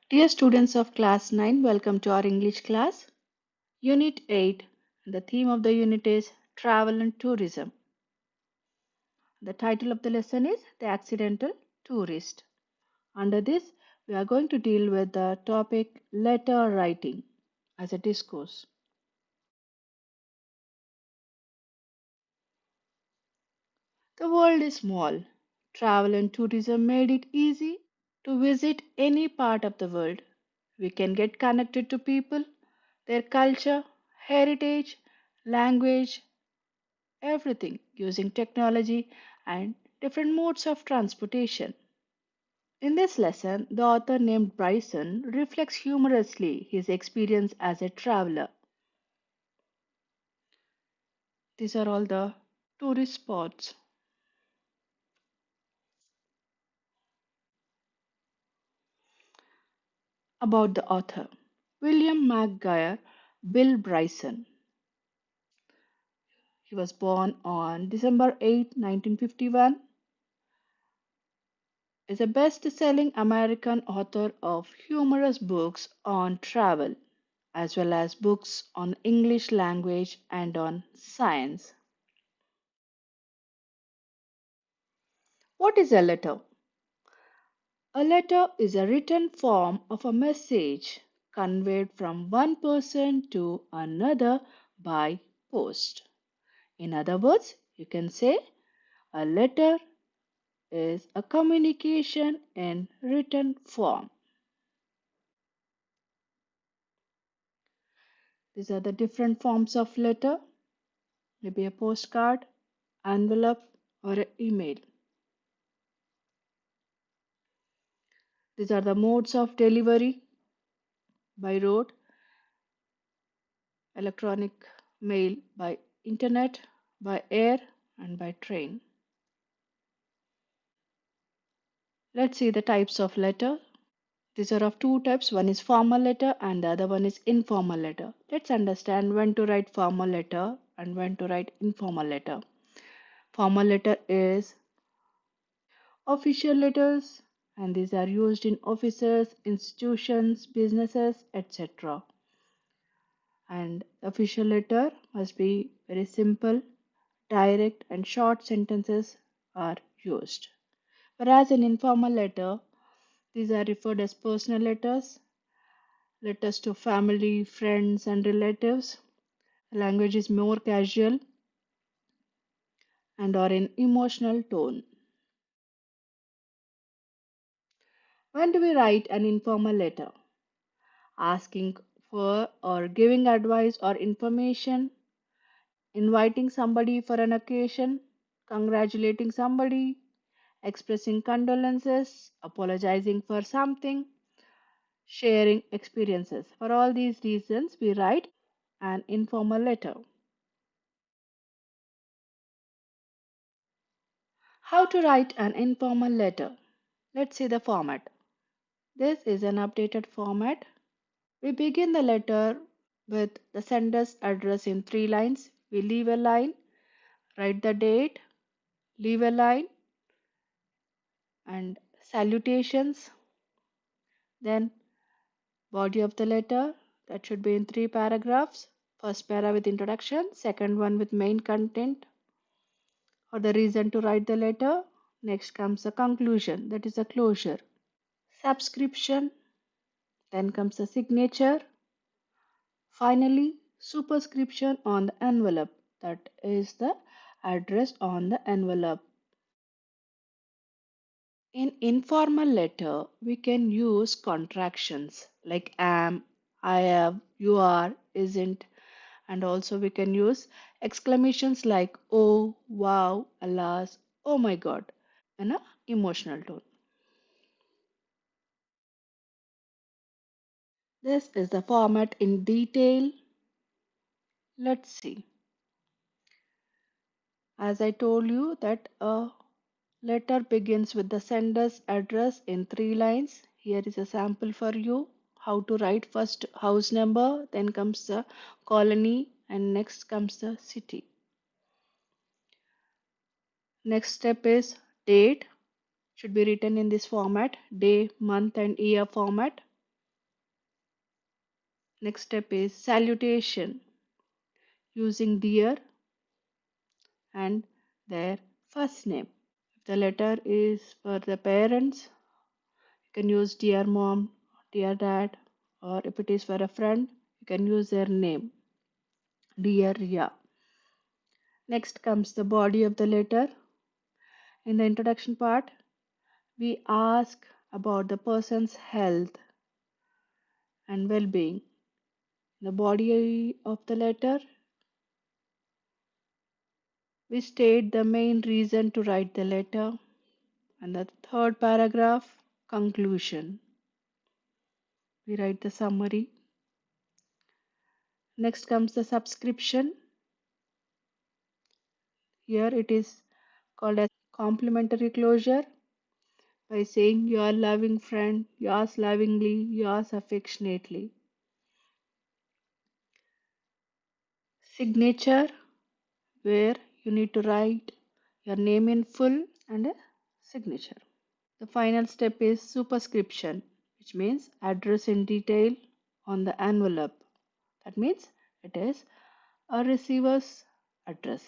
Dear students of class 9, welcome to our English class. Unit 8. The theme of the unit is Travel and Tourism. The title of the lesson is The Accidental Tourist. Under this, we are going to deal with the topic letter writing as a discourse. The world is small. Travel and tourism made it easy to visit any part of the world. We can get connected to people, their culture, heritage, language, everything using technology and different modes of transportation. In this lesson, the author named Bryson reflects humorously his experience as a traveler. These are all the tourist spots. About the author William McGuire Bill Bryson. He was born on December 8, 1951, is a best-selling American author of humorous books on travel, as well as books on English language and on science. What is a letter? A letter is a written form of a message conveyed from one person to another by post. In other words, you can say a letter is a communication in written form. These are the different forms of letter, maybe a postcard, envelope, or an email. These are the modes of delivery by road, electronic mail by internet, by air, and by train. Let's see the types of letter. These are of two types. One is formal letter and the other one is informal letter. Let's understand when to write formal letter and when to write informal letter. Formal letter is official letters and these are used in offices, institutions, businesses, etc. And official letter must be very simple, direct, and short sentences are used. Whereas in informal letter, these are referred as personal letters, letters to family, friends, and relatives. Language is more casual and are in emotional tone. When do we write an informal letter? Asking for or giving advice or information, inviting somebody for an occasion, congratulating somebody, expressing condolences, apologizing for something, sharing experiences. For all these reasons, we write an informal letter. How to write an informal letter? Let's see the format. This is an updated format. We begin the letter with the sender's address in 3 lines. We leave a line, write the date, leave a line, and salutations. Then body of the letter that should be in 3 paragraphs. First para with introduction, second one with main content or the reason to write the letter. Next comes the conclusion, that is a closure. Subscription, then comes the signature. Finally, superscription on the envelope, that is the address on the envelope. In informal letter, we can use contractions like am, I have, you are, isn't, and also we can use exclamations like oh, wow, alas, oh my god in a emotional tone. This is the format in detail. Let's see. As I told you that a letter begins with the sender's address in 3 lines. Here is a sample for you how to write first house number, then comes the colony, and next comes the city. Next step is date, should be written in this format, day, month, and year format. Next step is salutation using dear and their first name. If the letter is for the parents, you can use dear mom, dear dad, or if it is for a friend, you can use their name, dear Ria. Next comes the body of the letter. In the introduction part, we ask about the person's health and well being. The body of the letter, we state the main reason to write the letter. And the third paragraph, conclusion. We write the summary. Next comes the subscription. Here it is called as complimentary closure by saying your loving friend, yours lovingly, yours affectionately. Signature, where you need to write your name in full and a signature. The final step is superscription, which means address in detail on the envelope. That means it is a receiver's address.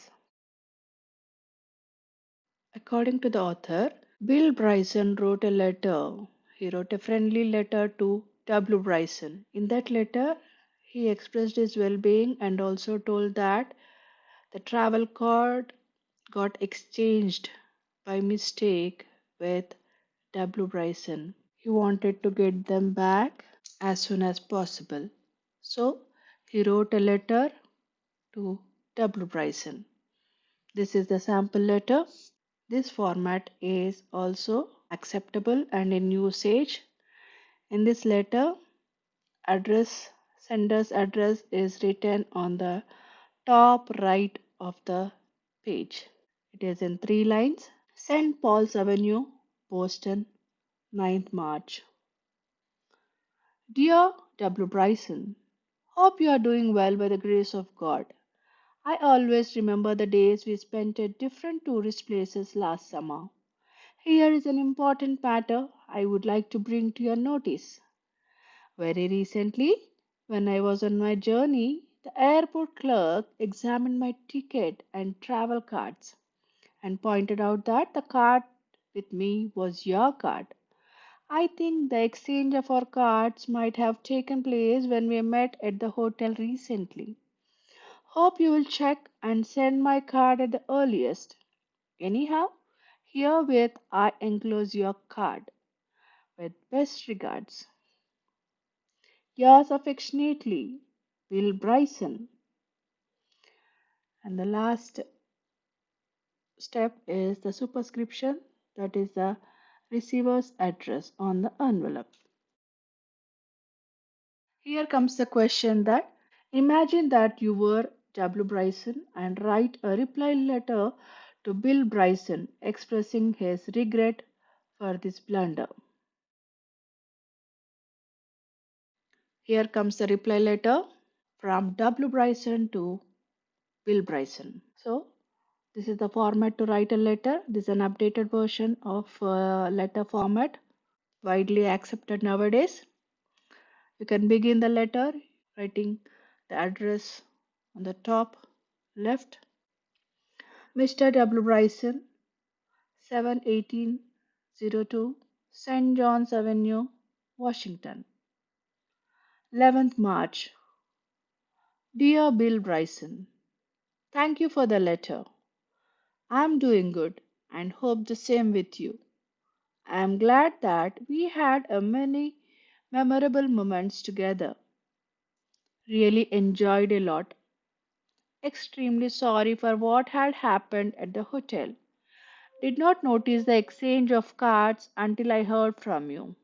According to the author, Bill Bryson wrote a letter. He wrote a friendly letter to W. Bryson. In that letter, he expressed his well being and also told that the travel card got exchanged by mistake with W. Bryson. He wanted to get them back as soon as possible. So he wrote a letter to W. Bryson. This is the sample letter. This format is also acceptable and in usage. In this letter, address sender's address is written on the top right of the page. It is in 3 lines. St. Paul's Avenue, Boston, 9th March. Dear W. Bryson, hope you are doing well by the grace of God. I always remember the days we spent at different tourist places last summer. Here is an important matter I would like to bring to your notice. Very recently, when I was on my journey, the airport clerk examined my ticket and travel cards and pointed out that the card with me was your card. I think the exchange of our cards might have taken place when we met at the hotel recently. Hope you will check and send my card at the earliest. Anyhow, herewith I enclose your card. With best regards. Yours affectionately, Bill Bryson. And the last step is the superscription, that is the receiver's address on the envelope. Here comes the question that imagine that you were W. Bryson and write a reply letter to Bill Bryson expressing his regret for this blunder. Here comes the reply letter from W. Bryson to Bill Bryson. So, this is the format to write a letter. This is an updated version of letter format, widely accepted nowadays. You can begin the letter writing the address on the top left. Mr. W. Bryson, 71802 St. John's Avenue, Washington. 11th March. Dear Bill Bryson, thank you for the letter. I am doing good and hope the same with you. I am glad that we had a many memorable moments together. Really enjoyed a lot. Extremely sorry for what had happened at the hotel. Did not notice the exchange of cards until I heard from you.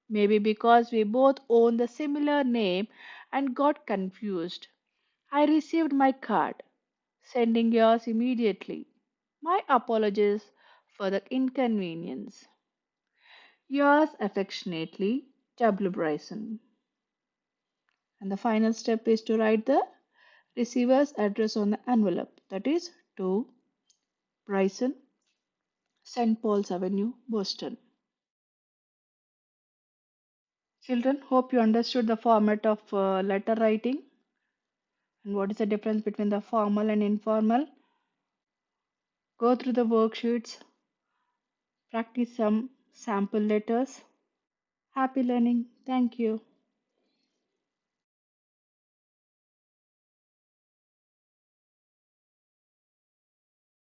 Maybe because we both own the similar name and got confused. I received my card, sending yours immediately. My apologies for the inconvenience. Yours affectionately, W. Bryson. And the final step is to write the receiver's address on the envelope, that is to Bryson, St. Paul's Avenue, Boston. Children, hope you understood the format of letter writing and what is the difference between the formal and informal. Go through the worksheets, practice some sample letters. Happy learning. Thank you.